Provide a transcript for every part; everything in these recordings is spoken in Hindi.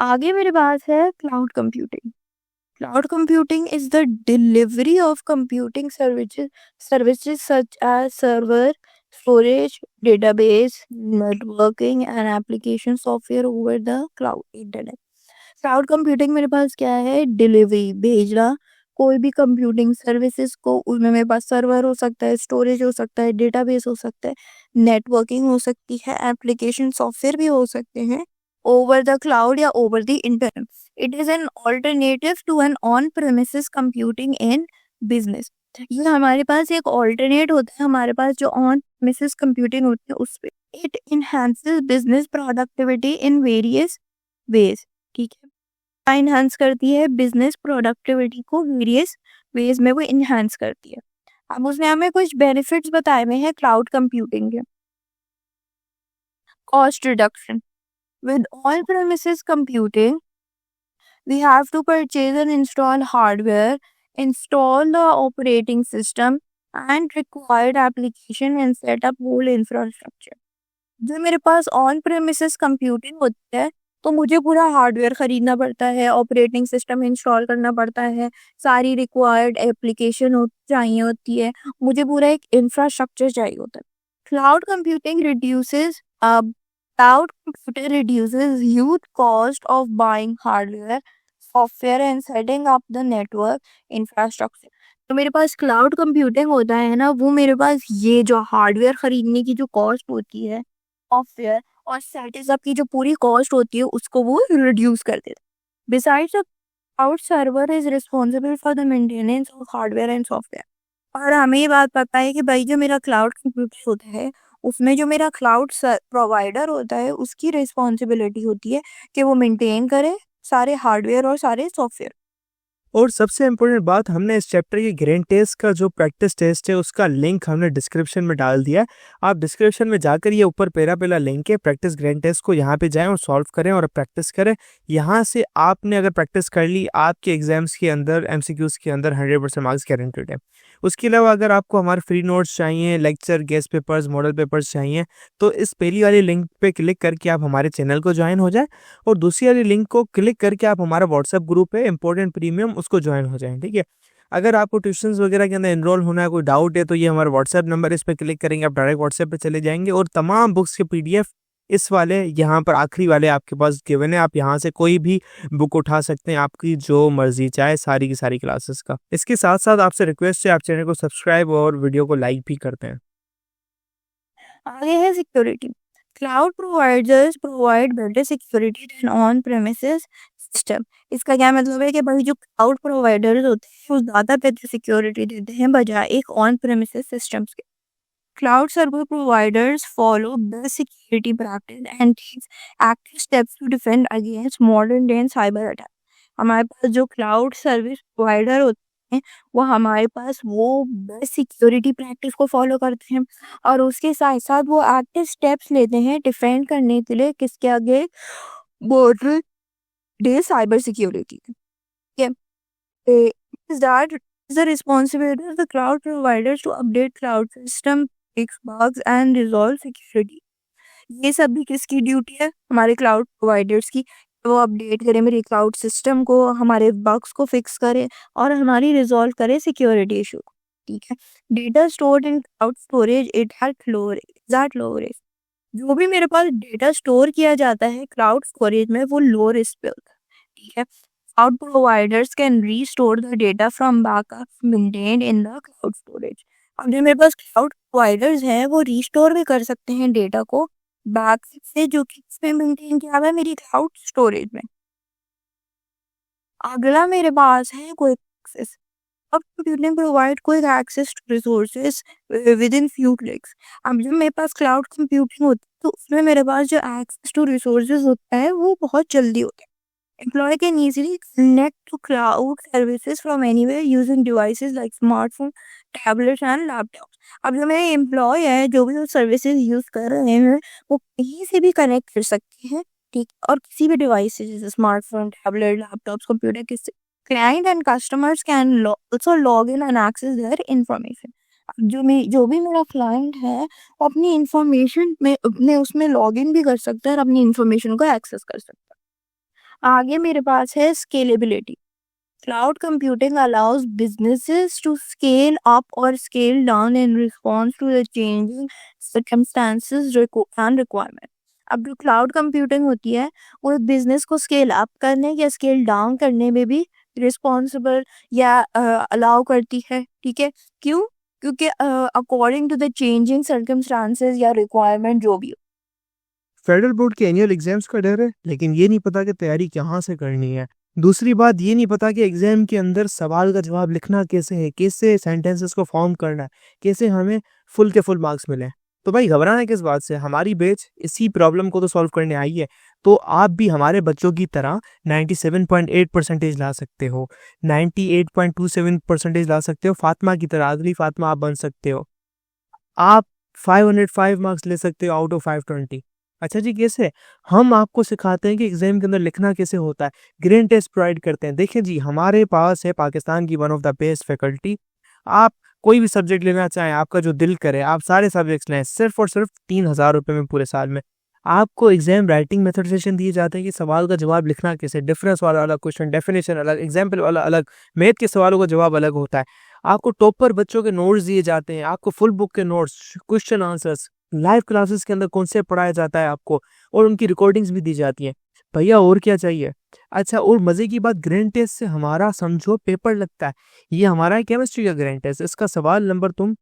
आगे मेरे पास है cloud computing. Cloud computing is the delivery of computing services such as server, storage, database, networking, and application software over the cloud internet. Cloud computing मेरे पास क्या है? डिलीवरी, भेजना कोई भी कंप्यूटिंग सर्विसेज को। उसमें मेरे पास सर्वर हो सकता है, स्टोरेज हो सकता है, डेटाबेस हो सकता है, नेटवर्किंग हो सकती है, एप्लीकेशन सॉफ्टवेयर भी हो सकते हैं ओवर द क्लाउड या over the internet. It is an alternative to an on premises computing in business. ये हमारे पास एक ऑल्टरनेट होता है, हमारे पास जो ऑन प्रेमिसेस कंप्यूटिंग होती है उस पे। It enhances business productivity in various ways. ठीक है, इनहेंस करती है बिजनेस प्रोडक्टिविटी को वेरियस वेज में, वो इनहेंस करती है। अब उसने हमें कुछ बेनिफिट्स बताए हुए हैं क्लाउड कंप्यूटिंग के। Cost reduction. With on premises computing we have to purchase and install hardware, install the operating system and required application and set up whole infrastructure। जो मेरे पास ऑन प्रेमिसेस कंप्यूटिंग होती है तो मुझे पूरा हार्डवेयर खरीदना पड़ता है, ऑपरेटिंग सिस्टम इंस्टॉल करना पड़ता है, सारी रिक्वायर्ड एप्लीकेशन चाहिए होती है, मुझे पूरा एक इंफ्रास्ट्रक्चर चाहिए होता है। Cloud computing reduces cloud computer reduces huge cost of buying hardware, software and setting up the network infrastructure. तो मेरे पास क्लाउड कंप्यूटिंग होता है ना, वो मेरे पास ये जो हार्डवेयर खरीदने की जो कॉस्ट होती है, सॉफ्टवेयर और सेटअप की जो पूरी कॉस्ट होती है, उसको वो रिड्यूस कर देता है। Besides the cloud server is responsible for the maintenance of hardware and software. और हमें ये बात पता है कि भाई जो मेरा क्लाउड कंप्यूटर होता है उसमें जो मेरा क्लाउड प्रोवाइडर होता है उसकी रिस्पॉन्सिबिलिटी होती है कि वो मेंटेन करे सारे हार्डवेयर और सारे सॉफ्टवेयर। और सबसे इम्पोर्टेंट बात, हमने इस चैप्टर के ग्रैंड टेस्ट का जो प्रैक्टिस टेस्ट है उसका लिंक हमने डिस्क्रिप्शन में डाल दिया है। आप डिस्क्रिप्शन में जाकर ये ऊपर पहला लिंक है प्रैक्टिस ग्रैंड टेस्ट को, यहाँ पे जाएं और सॉल्व करें और प्रैक्टिस करें। यहाँ से आपने अगर प्रैक्टिस कर ली, आपके एग्जाम्स के अंदर एमसीक्यूज के अंदर 100% मार्क्स गारंटेड है। उसके अलावा अगर आपको हमारे फ्री नोट्स चाहिए, lecture, guest papers, model papers चाहिए, तो इस पहली वाली लिंक पे क्लिक करके आप हमारे चैनल को ज्वाइन हो जाए और दूसरी वाली लिंक को क्लिक करके आप हमारा व्हाट्सएप ग्रुप है इंपॉर्टेंट प्रीमियम, उसको ज्वाइन हो जाएं। ठीक है, अगर आपको ट्यूशंस वगैरह के अंदर एनरोल होना है, कोई डाउट है, तो ये हमारा व्हाट्सएप नंबर है, इस पर क्लिक करेंगे आप डायरेक्ट व्हाट्सएप पे चले जाएंगे और तमाम बुक्स के पीडीएफ इस वाले यहाँ पर आखिरी वाले आपके पास गिवन है। आप यहाँ से कोई भी बुक उठा सकते हैं, आपकी जो मर्जी चाहे, सारी की सारी क्लासेस का। इसके साथ साथ आपसे रिक्वेस्ट है, आप चैनल को सब्सक्राइब और वीडियो को लाइक भी करते हैं। आगे है security. Cloud providers provide better security than on premises system. इसका क्या मतलब है कि भाई जो क्लाउड प्रोवाइडर्स होते हैं वो ज़्यादा बेटर सिक्योरिटी देते हैं बजाय एक ऑन प्रेमिसेस सिस्टम्स के। Cloud server providers follow best security practice and takes active steps to defend against modern day cyber attack. हमारे पास जो क्लाउड सर्विस प्रोवाइडर होते हैं वो हमारे पास वो बेस्ट सिक्योरिटी प्रैक्टिस को फॉलो करते हैं और उसके साथ साथ वो एक्टिव स्टेप्स लेते हैं डिफेंड करने के लिए किसके आगे? Modern day cyber security. Is that is the responsibility of the cloud providers to update cloud system, fix bugs and resolve security। ये सब भी किसकी ड्यूटी है? हमारे क्लाउड प्रोवाइडर्स की। वो अपडेट करें मेरे क्लाउड सिस्टम को, हमारे बग्स को फिक्स करे और हमारी रिजॉल्व करे सिक्योरिटी इशू। ठीक है, data stored in cloud storage it hat low risk. जो भी मेरे पास डेटा स्टोर किया जाता है क्लाउड स्टोरेज में वो लो रिस्क पे होता है। ठीक है, cloud providers can restore the data from backups maintained in the cloud storage। अब जो मेरे पास क्लाउड प्रोवाइडर्स हैं वो रिस्टोर भी कर सकते हैं डेटा को बैकअप से, जो कि इसमें मेंटेन किया हुआ है मेरी क्लाउड स्टोरेज में। अगला मेरे पास है क्विक एक्सेस। अब computing provide quick access to resources within few clicks. अब जब मेरे पास क्लाउड कंप्यूटिंग होती है तो उसमें मेरे पास जो एक्सेस टू रिसोर्सेज होता है वो बहुत जल्दी होता है। Employee can easily connect to cloud services from anywhere using devices like smartphone, tablets and laptops। अब जो मेरे एम्प्लॉय है जो भी सर्विसेज यूज कर रहे हैं वो कहीं से भी कनेक्ट कर सकते हैं। ठीक, और किसी भी डिवाइस से जैसे स्मार्टफोन, टैबलेट, लैपटॉप्स, कंप्यूटर, किसी client and customers can also log in and access their information. जो भी मेरा क्लाइंट है वो अपनी इंफॉर्मेशन में अपने उसमें लॉग इन भी कर सकता है और अपनी इंफॉर्मेशन को एक्सेस कर सकता है। आगे मेरे पास है scalability. Cloud computing allows businesses to scale up or scale down in response to the changing circumstances and requirement. अब जो क्लाउड कंप्यूटिंग होती है वो बिजनेस को स्केल अप करने या स्केल डाउन करने में भी रिस्पॉन्सिबल या अलाउ करती है। ठीक है, क्यों? क्योंकि according to the changing circumstances या रिक्वायरमेंट जो भी हो। फेडरल बोर्ड के एनुअल एग्जाम्स का डर है, लेकिन ये नहीं पता कि तैयारी कहाँ से करनी है। दूसरी बात ये नहीं पता कि एग्जाम के अंदर सवाल का जवाब लिखना कैसे है, कैसे सेंटेंसेस को फॉर्म करना है, कैसे हमें फुल के फुल मार्क्स मिले। तो भाई घबराना किस बात से, हमारी बैच इसी प्रॉब्लम को तो सॉल्व करने आई है। तो आप भी हमारे बच्चों की तरह 97.8 परसेंटेज ला सकते हो, 98.27 परसेंटेज ला सकते हो, फातिमा की तरह, अगली फातिमा आप बन सकते हो। आप 505 मार्क्स ले सकते हो आउट ऑफ 520। अच्छा जी, कैसे? हम आपको सिखाते हैं कि एग्जाम के अंदर लिखना कैसे होता है, ग्रेड टेस्ट प्रोवाइड करते हैं। देखिए जी, हमारे पास है पाकिस्तान की one of the best faculty. आप कोई भी सब्जेक्ट लेना चाहें, आपका जो दिल करे, आप सारे सब्जेक्ट्स लें, सिर्फ और सिर्फ 3000 रुपये में पूरे साल में। आपको एग्जाम राइटिंग मेथड सेशन दिए जाते हैं कि सवाल का जवाब लिखना कैसे, डिफरेंस वाला अलग क्वेश्चन, डेफिनेशन अलग, एग्जाम्पल वाला अलग, मैथ के सवालों का जवाब अलग होता है। आपको टॉपर बच्चों के नोट्स दिए जाते हैं, आपको फुल बुक के notes, question answers, live classes के अंदर कॉन्सेप्ट पढ़ाया जाता है आपको, और उनकी रिकॉर्डिंग्स भी दी जाती हैं। भैया और क्या चाहिए? अच्छा, और मज़े की बात, ग्रैंड टेस्ट से हमारा समझो पेपर लगता है। ये हमारा है केमिस्ट्री का ग्रैंड टेस्ट, इसका सवाल नंबर तुम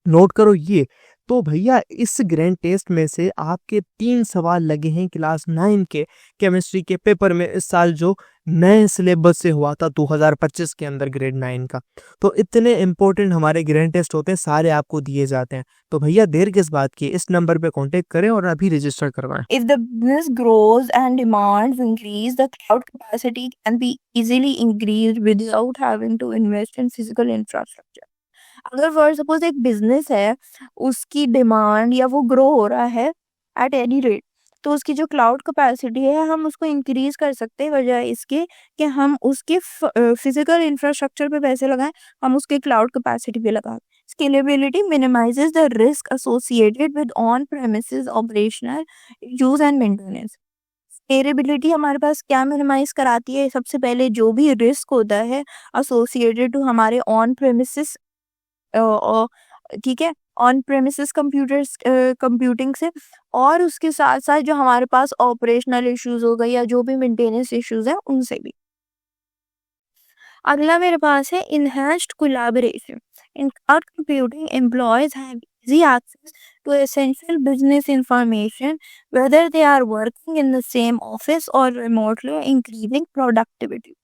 नोट करो ये। तो भैया इस ग्रैंड टेस्ट में से आपके 3 सवाल लगे हैं क्लास 9 के केमिस्ट्री के पेपर में, इस साल जो नए सिलेबस से हुआ था 2025 के अंदर ग्रेड 9 का। तो इतने इंपॉर्टेंट हमारे ग्रैंड टेस्ट होते हैं, सारे आपको दिए जाते हैं। तो भैया देर किस बात की, इस नंबर पे कांटेक्ट करें और अभी रजिस्टर करवाएं। If the business grows and demands increase, the cloud capacity can be easily increased without having to invest in physical infrastructure. अगर फॉर सपोज एक बिजनेस है, उसकी डिमांड या वो ग्रो हो रहा है एट एनी रेट, तो उसकी जो क्लाउड कैपेसिटी है हम उसको इंक्रीज कर सकते हैं, बजाय इसके कि हम उसके फिजिकल इंफ्रास्ट्रक्चर पे पैसे लगाएं, हम उसके क्लाउड कैपेसिटी पे लगाएं। Scalability minimises the risk associated with on premises operational use and maintenance. Scalability हमारे पास क्या मिनिमाइज कराती है? सबसे पहले जो भी रिस्क होता है एसोसिएटेड टू हमारे ऑन प्रेमिसेस, ठीक है, ऑन प्रेमिसेस कंप्यूटर्स कंप्यूटिंग से, और उसके साथ साथ जो हमारे पास ऑपरेशनल इश्यूज हो गए या जो भी मेंटेनेंस इश्यूज है उनसे भी। अगला मेरे पास है enhanced collaboration. In cloud computing employees have easy access to essential business information whether they are working in the same office or remotely, increasing productivity।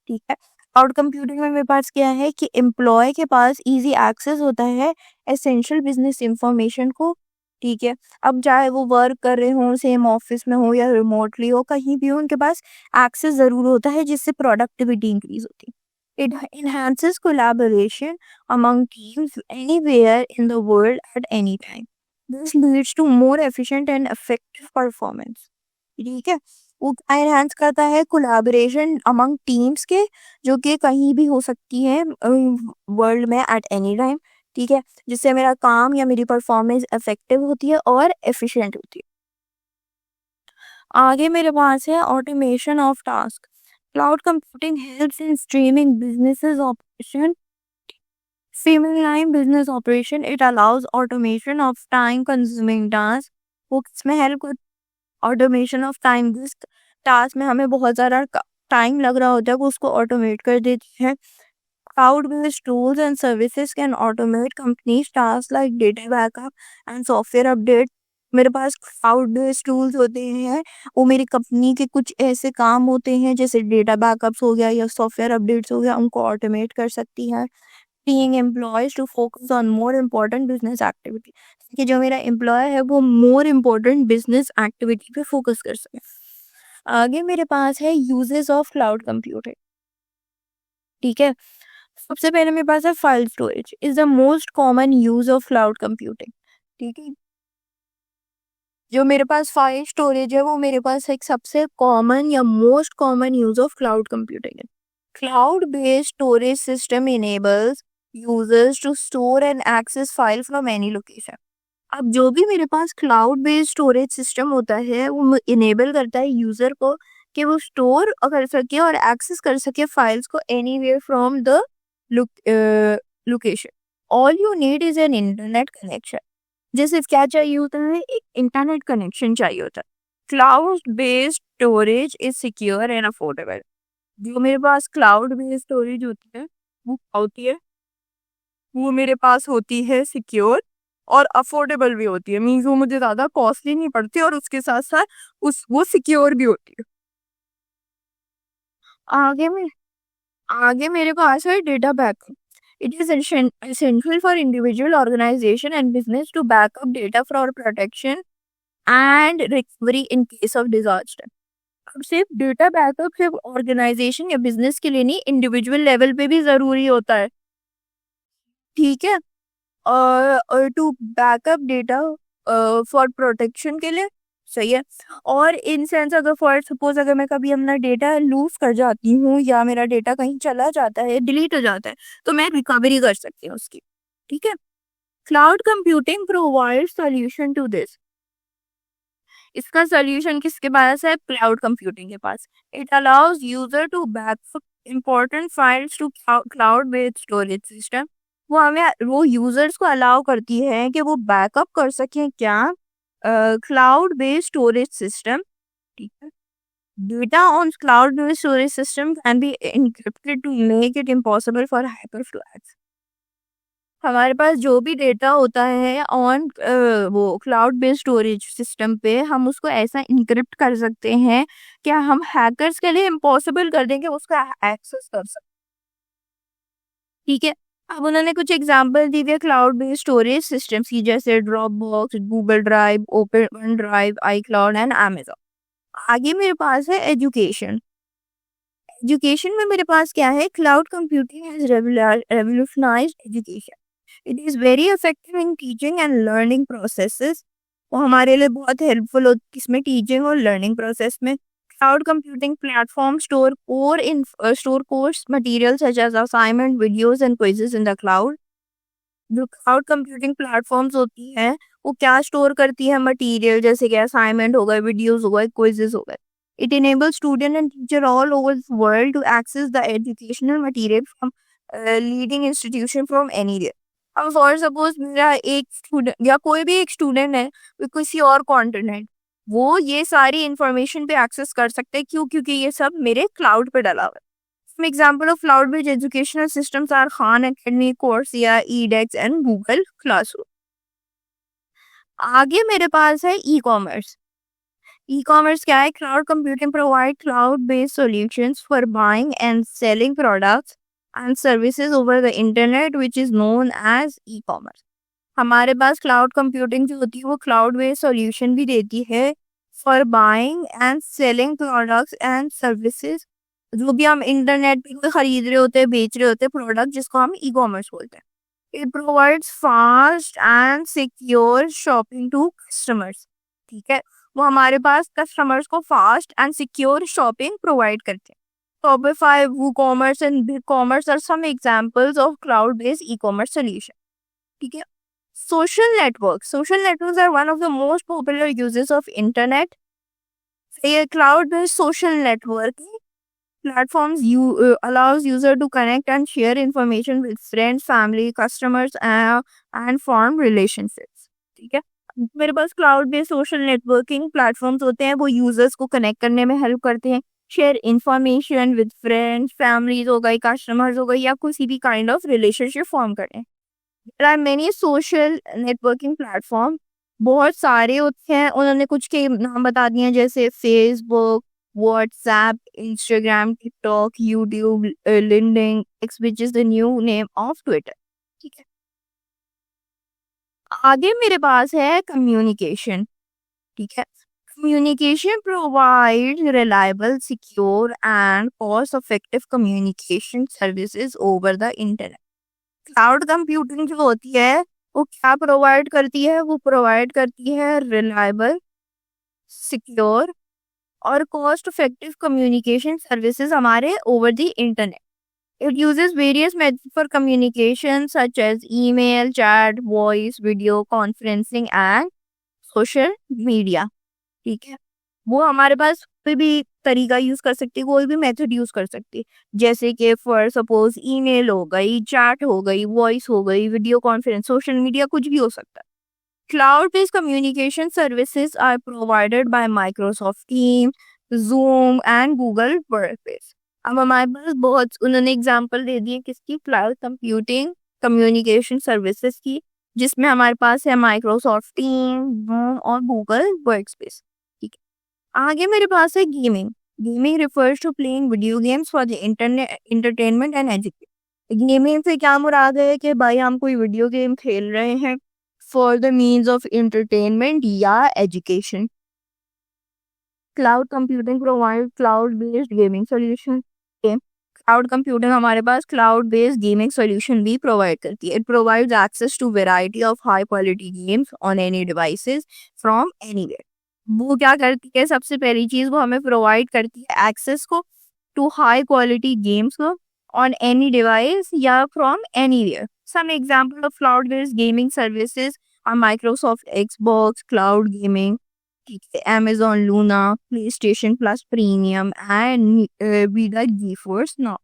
ठीक है, क्लाउड कंप्यूटिंग में मेरे पास क्या है कि एम्प्लॉय के पास इजी एक्सेस होता है एसेंशियल बिजनेस इंफॉर्मेशन को। ठीक है, अब चाहे वो वर्क कर रहे हो, सेम ऑफिस में हो या रिमोटली हो, कहीं भी हो, उनके पास एक्सेस जरूर होता है, जिससे प्रोडक्टिविटी इंक्रीज होती है। It enhances collaboration among teams anywhere in the world at any time. This leads to more efficient and effective performance। ठीक है, वो एनहांस करता है कोलैबोरेशन अमंग टीम्स के, जो कि कहीं भी हो सकती है वर्ल्ड में एट एनी टाइम। ठीक है, जिससे मेरा काम या मेरी परफॉर्मेंस इफेक्टिव होती है और एफिशिएंट होती है। आगे मेरे पास है automation of task. Cloud computing helps in streaming businesses operation, streamline business operation. It allows automation of time consuming tasks। वो किसमें हेल्प कर, ऑटोमेशन ऑफ टाइम, जिस टास्क में हमें बहुत ज़्यादा टाइम लग रहा होता है वो उसको ऑटोमेट कर देती है। Cloud based tools and services can automate companies task like data backup and software update. मेरे पास क्लाउड बेस्ड टूल्स होते हैं, वो मेरी कंपनी के कुछ ऐसे काम होते हैं जैसे डेटा बैकअप्स हो गया या सॉफ्टवेयर अपडेट्स हो गया, उनको ऑटोमेट कर सकती है। Being employees to focus on more important business activity, कि जो मेरा एम्प्लॉय है वो मोर इम्पोर्टेंट बिजनेस एक्टिविटी पे फोकस कर सके। आगे मेरे पास है यूजेस ऑफ क्लाउड कंप्यूटिंग। ठीक है, सबसे पहले मेरे पास है file storage is the most common use of cloud computing. ठीक है, जो मेरे पास फाइल स्टोरेज है वो मेरे पास एक सबसे कॉमन या most common use of cloud computing है। Cloud based storage system enables users to store and access file from any location. अब जो भी मेरे पास क्लाउड बेस्ड स्टोरेज सिस्टम होता है वो इनेबल करता है यूजर को कि वो स्टोर कर सके और एक्सेस कर सके फाइल्स को anywhere from the location. All you need is an internet connection. जैसे क्या चाहिए होता है, एक इंटरनेट कनेक्शन चाहिए होता है। Cloud based storage is secure and affordable. जो मेरे पास क्लाउड बेस्ड स्टोरेज होती है वो मेरे पास होती है सिक्योर और अफोर्डेबल भी होती है। मीन्स वो मुझे ज्यादा कॉस्टली नहीं पड़ती और उसके साथ साथ वो सिक्योर भी होती है। आगे में आगे मेरे पास है data backup. It is essential for individual organization and business to back up data for protection and recovery in case of disaster। अब सिर्फ डेटा बैकअप सिर्फ ऑर्गेनाइजेशन या बिजनेस के लिए नहीं, इंडिविजुअल लेवल पे भी जरूरी होता है। ठीक है, और to backup data for protection के लिए, सही है। और इन सेंस अगर फॉर सपोज अगर मैं कभी अपना डेटा लूज कर जाती हूँ या मेरा डेटा कहीं चला जाता है, डिलीट हो जाता है, तो मैं रिकवरी कर सकती हूँ उसकी। ठीक है, cloud computing provide solution to this. इसका सॉल्यूशन किसके पास है? क्लाउड कंप्यूटिंग के पास। It allows user to backup important files to cloud based storage system. वो यूजर्स को अलाउ करती है कि वो बैकअप कर सकें क्या? Cloud based storage system. ठीक है, data on cloud based storage system can be encrypted to make it impossible for hackers to access। हमारे पास जो भी डेटा होता है ऑन वो क्लाउड बेस्ड स्टोरेज सिस्टम पे, हम उसको ऐसा इनक्रिप्ट कर सकते हैं कि हम हैकर्स के लिए इम्पॉसिबल कर देंगे उसका एक्सेस कर सकते। ठीक है, अब उन्होंने कुछ एग्जांपल दी है क्लाउड बेस्ड स्टोरेज सिस्टम्स की, जैसे drop box, Google drive, open one drive, I cloud and Amazon. आगे मेरे पास है एजुकेशन। एजुकेशन में मेरे पास क्या है? Cloud computing has revolutionised education. It is very effective in teaching and learning processes. वो हमारे लिए बहुत हेल्पफुल होती है इसमें, टीचिंग और लर्निंग प्रोसेस में। Cloud computing platform store course material such as assignment, videos and quizzes in the cloud. जो क्लाउड कंप्यूटिंग प्लेटफॉर्म्स होती हैं वो क्या स्टोर करती है? मटेरियल, जैसे कि असाइनमेंट हो गए, वीडियोस हो गए, क्विजेस हो गए। It enables student and teacher all over the world to access the educational material from leading institution from anywhere. अब फॉर सपोज मेरा एक स्टूडेंट या कोई भी एक स्टूडेंट है किसी और कॉन्टिनेंट, वो ये सारी इंफॉर्मेशन पे एक्सेस कर सकते हैं। क्यों? क्योंकि ये सब मेरे क्लाउड पे डला हुआ है। Some example of cloud-based educational systems are Khan Academy, Coursera, edX and Google Classroom। आगे मेरे पास है ई कॉमर्स। ई कॉमर्स क्या है? Cloud computing provide cloud based solutions for buying and selling products and services over the internet which is known as e commerce. हमारे पास क्लाउड कंप्यूटिंग जो होती है वो क्लाउड बेस्ड सॉल्यूशन भी देती है for buying and selling products and services. जो भी हम इंटरनेट पे कोई खरीद रहे होते हैं, बेच रहे होते हैं प्रोडक्ट, जिसको हम ई कॉमर्स बोलते हैं। It provides fast and secure shopping to customers. ठीक है, वो हमारे पास कस्टमर्स को fast and secure shopping provide करते हैं। Shopify, WooCommerce and BigCommerce are some examples of cloud-based e-commerce solution। ठीक है, social networks are one of the most popular uses of internet। ये cloud-based social networking platforms allows user to connect and share information with friends, family, customers and form relationships। ठीक है, मेरे पास cloud based social networking platforms होते हैं, वो यूजर्स को कनेक्ट करने में हेल्प करते हैं, share information with friends, families हो गई, कस्टमर्स हो गई, या किसी भी काइंड ऑफ रिलेशनशिप फॉर्म करें। There are many social networking platform, बहुत सारे होते हैं। उन्होंने कुछ के नाम बता दिए हैं, जैसे Facebook, WhatsApp, Instagram, TikTok, YouTube, LinkedIn, x which is the new name of Twitter. ठीक है, आगे मेरे पास है कम्युनिकेशन। ठीक है, communication provide reliable, secure and cost effective communication services over the internet. Cloud computing जो होती है वो क्या प्रोवाइड करती है? वो प्रोवाइड करती है रिलायबल, सिक्योर और कॉस्ट इफेक्टिव कम्युनिकेशन सर्विसेज हमारे over the internet. It uses various methods for communication such as email, chat, voice, video, conferencing and social media। ठीक है, वो हमारे पास कोई भी तरीका यूज कर सकती है, कोई भी मेथड यूज कर सकती है, जैसे कि फॉर सपोज ईमेल हो गई, चैट हो गई, वॉइस हो गई, वीडियो कॉन्फ्रेंस, सोशल मीडिया, कुछ भी हो सकता है। Cloud-based communication services are provided by Microsoft Teams, Zoom and Google Workspace। अब हमारे पास बहुत उन्होंने एग्जांपल दे दिए किसकी, क्लाउड कंप्यूटिंग कम्युनिकेशन सर्विसेज की, जिसमें हमारे पास है माइक्रोसॉफ्ट टीम, जूम और गूगल वर्कस्पेस। ठीक है, आगे मेरे पास है gaming. Gaming refers to playing video games for the internet entertainment and education. Gaming से क्या मुराद है कि भाई हम कोई वीडियो गेम खेल रहे हैं for the means of entertainment या education। Cloud computing provides cloud-based gaming solution। Okay? Cloud computing हमारे पास cloud-based gaming solution भी provide करती है। It provides access to variety of high-quality games on any devices from anywhere। वो क्या करती है, सबसे पहली चीज वो हमें प्रोवाइड करती है एक्सेस को टू हाई क्वालिटी गेम्स को on any device या from anywhere। Some example of cloud-based gaming services are Microsoft Xbox Cloud Gaming, Amazon Luna, PlayStation Plus Premium and Vega GeForce Now।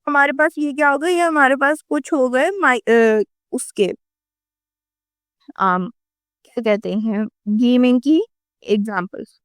हमारे पास ये क्या हो गया, ये हमारे पास कुछ हो गए उसके क्या कहते हैं गेमिंग की एग्जांपल्स।